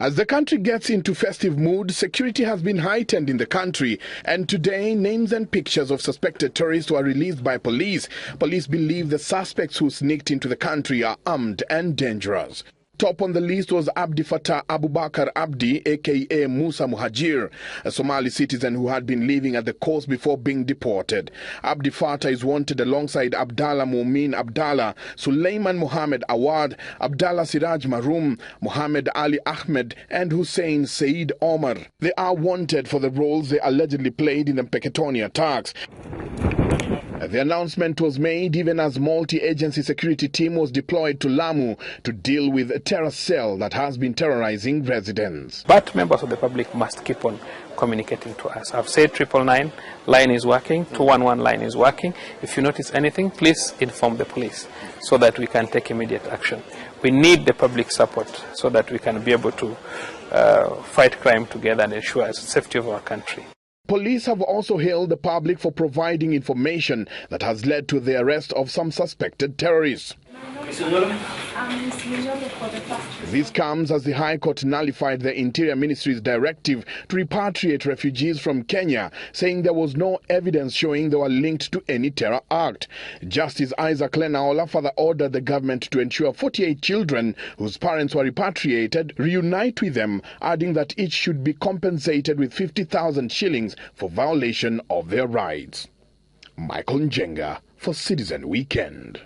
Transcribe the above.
As the country gets into festive mood, security has been heightened in the country, and today names and pictures of suspected terrorists were released by police. Police believe the suspects who sneaked into the country are armed and dangerous. Top on the list was Abdi Fattah Abubakar Abdi, aka Musa Muhajir, a Somali citizen who had been living at the coast before being deported. Abdi Fattah is wanted alongside Abdallah Mumin Abdallah, Suleiman Mohammed Awad, Abdallah Siraj Maroom, Mohammed Ali Ahmed, and Hussein Said Omar. They are wanted for the roles they allegedly played in the Peketoni attacks. The announcement was made even as multi-agency security team was deployed to Lamu to deal with a terror cell that has been terrorizing residents. But members of the public must keep on communicating to us. I've said 999 line is working, 211 line is working. If you notice anything, please inform the police so that we can take immediate action. We need the public support so that we can be able to fight crime together and ensure the safety of our country. Police have also hailed the public for providing information that has led to the arrest of some suspected terrorists. This comes as the High Court nullified the Interior Ministry's directive to repatriate refugees from Kenya, saying there was no evidence showing they were linked to any terror act. Justice Isaac Lenaola further ordered the government to ensure 48 children whose parents were repatriated reunite with them, adding that each should be compensated with 50,000 shillings for violation of their rights. Michael Njenga for Citizen Weekend.